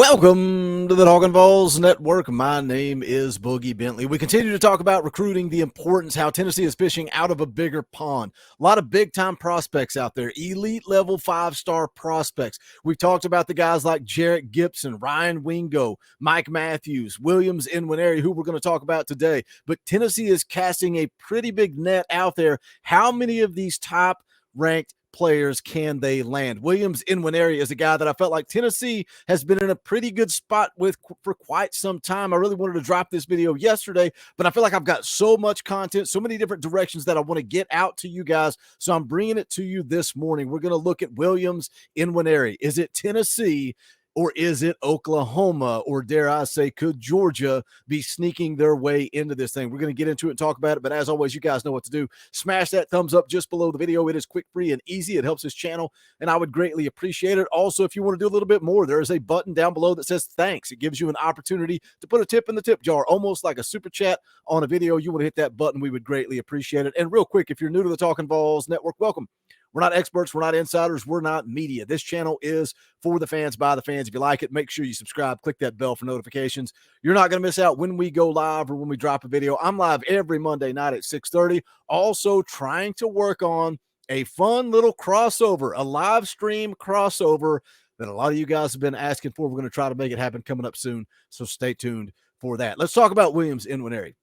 Welcome to the Talkin VAWLS Network. My name is Boogie Bentley. We continue to talk about recruiting, the importance, how Tennessee is fishing out of a bigger pond. A lot of big-time prospects out there, elite-level five-star prospects. We've talked about the guys like Jarrett Gibson, Ryan Wingo, Mike Matthews, Williams Nwaneri, who we're going to talk about today. But Tennessee is casting a pretty big net out there. How many of these top-ranked players can they land? Williams Nwaneri is a guy that I felt like Tennessee has been in a pretty good spot with for quite some time. I really wanted to drop this video yesterday, but I feel like I've got so much content, so many different directions that I want to get out to you guys. So I'm bringing it to you this morning. We're going to look at Williams Nwaneri. Is it Tennessee? Or is it Oklahoma? Or dare I say, could Georgia be sneaking their way into this thing? We're going to get into it and talk about it. But as always, you guys know what to do. Smash that thumbs up just below the video. It is quick, free, and easy. It helps this channel, and I would greatly appreciate it. Also, if you want to do a little bit more, there is a button down below that says thanks. It gives you an opportunity to put a tip in the tip jar, almost like a super chat on a video. You want to hit that button, we would greatly appreciate it. And real quick, if you're new to the Talkin VAWLS Network, welcome. We're not experts. We're not insiders. We're not media. This channel is for the fans, by the fans. If you like it, make sure you subscribe. Click that bell for notifications. You're not going to miss out when we go live or when we drop a video. I'm live every Monday night at 6:30. Also trying to work on a fun little crossover, a live stream crossover that a lot of you guys have been asking for. We're going to try to make it happen coming up soon, so stay tuned for that. Let's talk about Williams Nwaneri.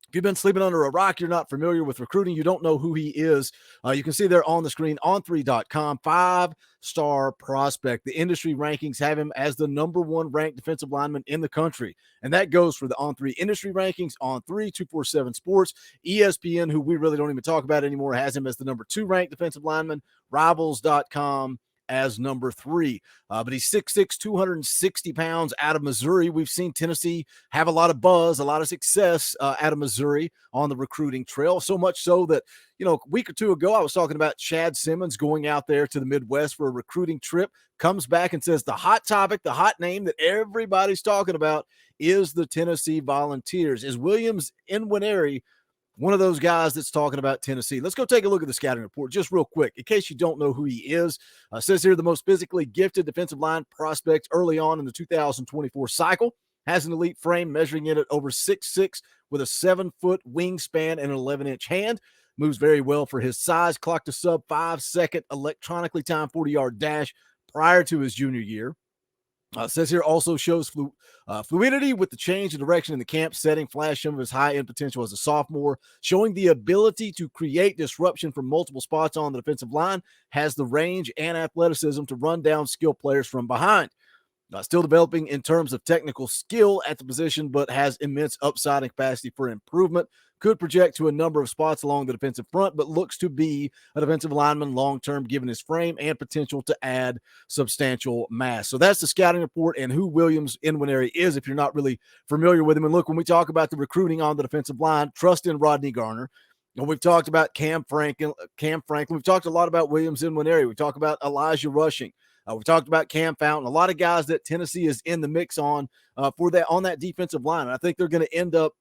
If you've been sleeping under a rock, you're not familiar with recruiting, you don't know who he is, you can see there on the screen, on3.com, five-star prospect. The industry rankings have him as the #1 ranked defensive lineman in the country. And that goes for the On3 industry rankings, On3, 247 Sports. ESPN, who we really don't even talk about anymore, has him as the #2 ranked defensive lineman. Rivals.com as #3. But he's 6'6", 260 pounds, out of Missouri. We've seen Tennessee have a lot of buzz, a lot of success out of Missouri on the recruiting trail, so much so that, you know, a week or two ago, I was talking about Chad Simmons going out there to the Midwest for a recruiting trip, comes back and says the hot topic, the hot name that everybody's talking about is the Tennessee Volunteers. Is Williams Nwaneri one of those guys that's talking about Tennessee? Let's go take a look at the scouting report just real quick, in case you don't know who he is. Says here the most physically gifted defensive line prospect early on in the 2024 cycle. Has an elite frame, measuring in at over 6'6", with a 7-foot wingspan and an 11-inch hand. Moves very well for his size. Clocked a sub 5-second electronically timed 40-yard dash prior to his junior year. Says here also shows fluidity with the change in direction in the camp setting, flash some of his high-end potential as a sophomore, showing the ability to create disruption from multiple spots on the defensive line, has the range and athleticism to run down skill players from behind. Still developing in terms of technical skill at the position, but has immense upside and capacity for improvement. Could project to a number of spots along the defensive front, but looks to be a defensive lineman long-term, given his frame and potential to add substantial mass. So that's the scouting report and who Williams Nwaneri is, if you're not really familiar with him. And look, when we talk about the recruiting on the defensive line, trust in Rodney Garner. And we've talked about Cam Franklin. We've talked a lot about Williams Nwaneri. We talked about Elijah Rushing. We've talked about Cam Fountain, a lot of guys that Tennessee is in the mix on for that on that defensive line. And I think they're going to end up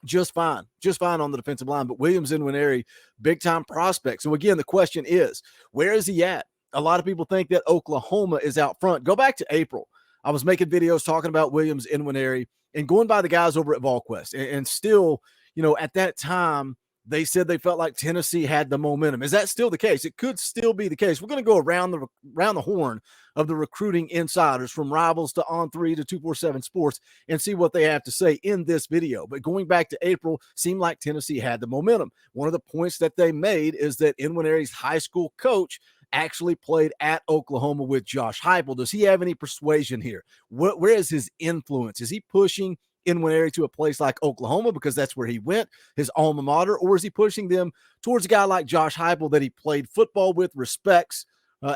just fine on the defensive line. But Williams Nwaneri, big-time prospect. So, again, the question is, where is he at? A lot of people think that Oklahoma is out front. Go back to April. I was making videos talking about Williams Nwaneri and going by the guys over at VAWLS. And still, you know, at that time, they said they felt like Tennessee had the momentum. Is that still the case? It could still be the case. We're going to go around the horn of the recruiting insiders, from Rivals to On3 to 247 Sports, and see what they have to say in this video. But going back to April, seemed like Tennessee had the momentum. One of the points that they made is that Nwaneri's high school coach actually played at Oklahoma with Josh Heupel. Does he have any persuasion here? Where is his influence? Is he pushing Nwaneri to a place like Oklahoma because that's where he went, his alma mater, or is he pushing them towards a guy like Josh Heupel that he played football with, respects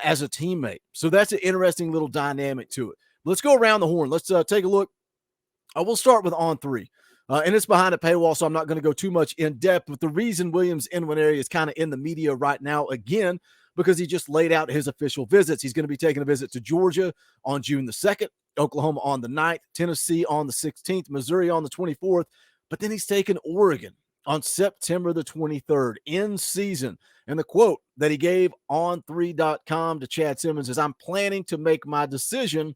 as a teammate? So that's an interesting little dynamic to it. Let's go around the horn. Let's take a look. We'll start with On3. And it's behind a paywall, so I'm not going to go too much in depth. But the reason Williams Nwaneri is kind of in the media right now, again, because he just laid out his official visits. He's going to be taking a visit to Georgia on June the 2nd, Oklahoma on the 9th, Tennessee on the 16th, Missouri on the 24th. But then he's taking Oregon on September the 23rd in season. And the quote that he gave on 3.com to Chad Simmons is, "I'm planning to make my decision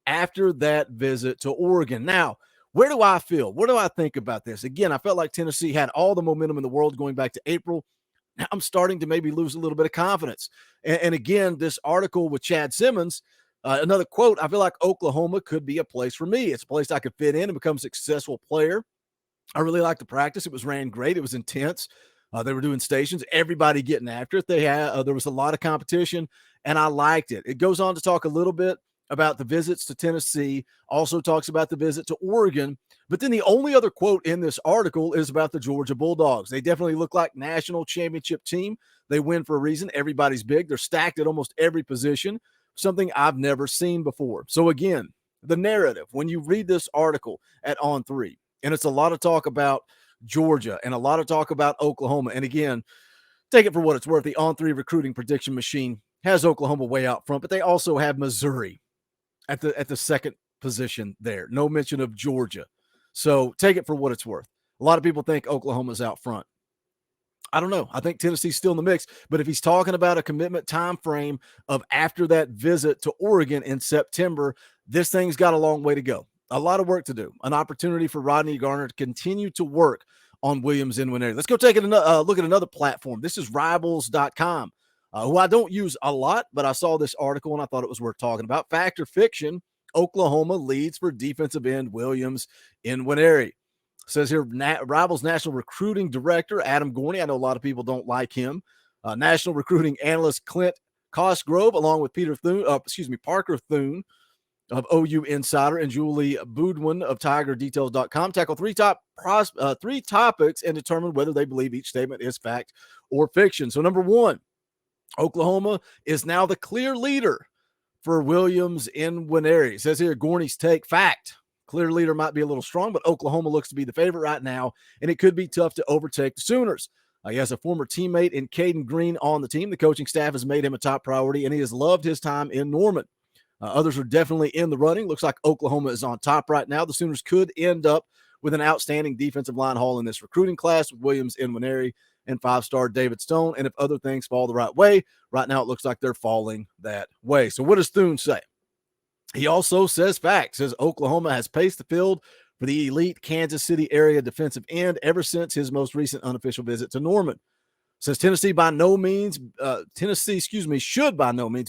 after that visit to Oregon. Now, where do I feel? What do I think about this? Again, I felt like Tennessee had all the momentum in the world going back to April. Now I'm starting to maybe lose a little bit of confidence. And again, this article with Chad Simmons, another quote, I feel like Oklahoma could be a place for me. It's a place I could fit in and become a successful player. I really liked the practice. It was ran great. It was intense. They were doing stations, everybody getting after it. There was a lot of competition, and I liked it. It goes on to talk a little bit about the visits to Tennessee, also talks about the visit to Oregon. But then the only other quote in this article is about the Georgia Bulldogs. They definitely look like national championship team. They win for a reason. Everybody's big. They're stacked at almost every position, something I've never seen before. So again, the narrative, when you read this article at On3, and it's a lot of talk about Georgia and a lot of talk about Oklahoma. And again, take it for what it's worth. The On3 recruiting prediction machine has Oklahoma way out front, but they also have Missouri at the second position there. No mention of Georgia. So take it for what it's worth. A lot of people think Oklahoma's out front. I don't know. I think Tennessee's still in the mix, but if he's talking about a commitment time frame of after that visit to Oregon in September, this thing's got a long way to go. A lot of work to do. An opportunity for Rodney Garner to continue to work on Williams Nwaneri. Let's go take a look at another platform. This is Rivals.com, who I don't use a lot, but I saw this article and I thought it was worth talking about. Fact or fiction, Oklahoma leads for defensive end Williams Nwaneri. Says here, Rivals National Recruiting Director Adam Gorney. I know a lot of people don't like him. National Recruiting Analyst Clint Cosgrove, along with Parker Thune of OU Insider and Julie Boudwin of TigerDetails.com tackle three topics and determine whether they believe each statement is fact or fiction. So number one, Oklahoma is now the clear leader for Williams Nwaneri. It says here, Gorney's take, fact. Clear leader might be a little strong, but Oklahoma looks to be the favorite right now, and it could be tough to overtake the Sooners. He has a former teammate in Caden Green on the team. The coaching staff has made him a top priority, and he has loved his time in Norman. Others are definitely in the running. Looks like Oklahoma is on top right now. The Sooners could end up with an outstanding defensive line haul in this recruiting class with Williams Nwaneri and five-star David Stone. And if other things fall the right way, right now it looks like they're falling that way. So what does Thune say? He also says fact, says Oklahoma has paced the field for the elite Kansas City area defensive end ever since his most recent unofficial visit to Norman. Says Tennessee should by no means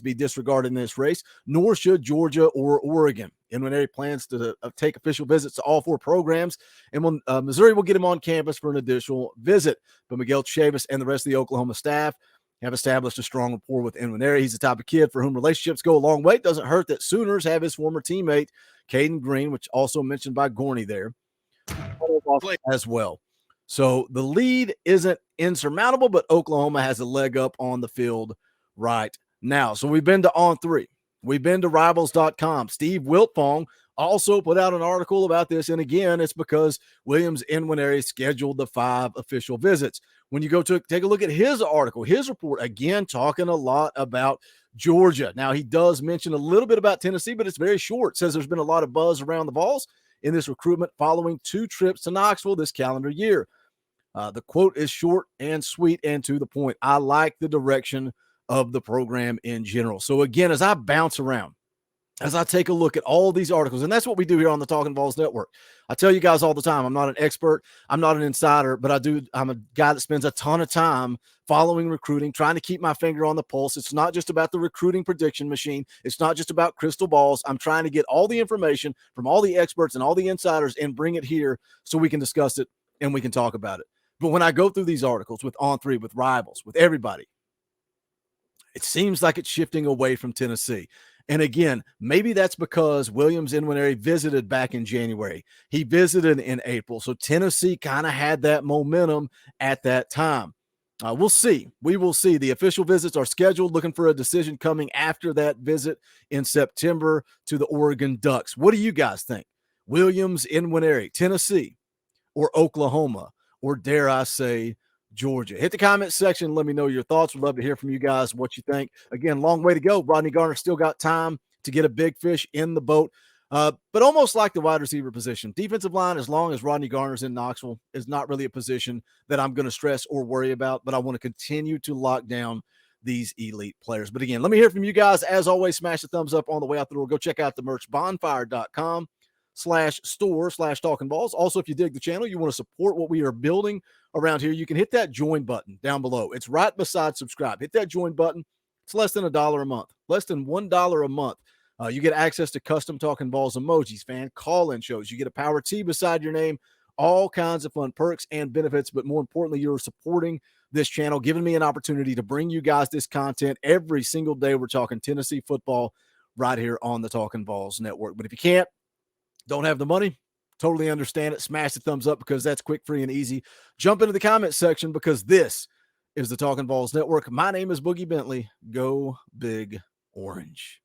be disregarded in this race, nor should Georgia or Oregon. Nwaneri plans to take official visits to all four programs, and Missouri will get him on campus for an additional visit. But Miguel Chavis and the rest of the Oklahoma staff have established a strong rapport with Nwaneri. He's the type of kid for whom relationships go a long way. It doesn't hurt that Sooners have his former teammate, Caden Green, which also mentioned by Gorney there, as well. So the lead isn't insurmountable, but Oklahoma has a leg up on the field right now. So we've been to On3. We've been to Rivals.com. Steve Wiltfong also put out an article about this. And again, it's because Williams Nwaneri scheduled the 5 official visits. When you go to take a look at his article, his report, again, talking a lot about Georgia. Now, he does mention a little bit about Tennessee, but it's very short. It says there's been a lot of buzz around the VAWLS in this recruitment following 2 trips to Knoxville this calendar year. The quote is short and sweet and to the point. I like the direction of the program in general. So again, as I bounce around, as I take a look at all these articles, and that's what we do here on the Talkin' VAWLS Network. I tell you guys all the time, I'm not an expert, I'm not an insider, but I'm a guy that spends a ton of time following recruiting, trying to keep my finger on the pulse. It's not just about the recruiting prediction machine. It's not just about crystal balls. I'm trying to get all the information from all the experts and all the insiders and bring it here so we can discuss it and we can talk about it. But when I go through these articles with On3, with Rivals, with everybody, it seems like it's shifting away from Tennessee. And again, maybe that's because Williams Nwaneri visited back in January. He visited in April. So Tennessee kind of had that momentum at that time. We'll see. We will see. The official visits are scheduled, looking for a decision coming after that visit in September to the Oregon Ducks. What do you guys think? Williams Nwaneri, Tennessee, or Oklahoma, or dare I say, Georgia? Hit the comment section. Let me know your thoughts. We'd love to hear from you guys, what you think. Again, long way to go. Rodney Garner still got time to get a big fish in the boat. But almost like the wide receiver position, defensive line, as long as Rodney Garner's in Knoxville, is not really a position that I'm going to stress or worry about. But I want to continue to lock down these elite players. But again, let me hear from you guys. As always, smash the thumbs up on the way out the door. Go check out the merch, bonfire.com/store/talkinballs. Also, if you dig the channel, you want to support what we are building around here, you can hit that join button down below. It's right beside subscribe. Hit that join button. It's less than $1 a month, less than $1 a month. You get access to custom Talking Balls emojis, fan call-in shows. You get a Power T beside your name, all kinds of fun perks and benefits. But more importantly, you're supporting this channel, giving me an opportunity to bring you guys this content every single day. We're talking Tennessee football right here on the Talking Balls Network. But if you can't, don't have the money, totally understand it. Smash the thumbs up because that's quick, free, and easy. Jump into the comment section because this is the Talking Balls Network. My name is Boogie Bentley. Go Big Orange.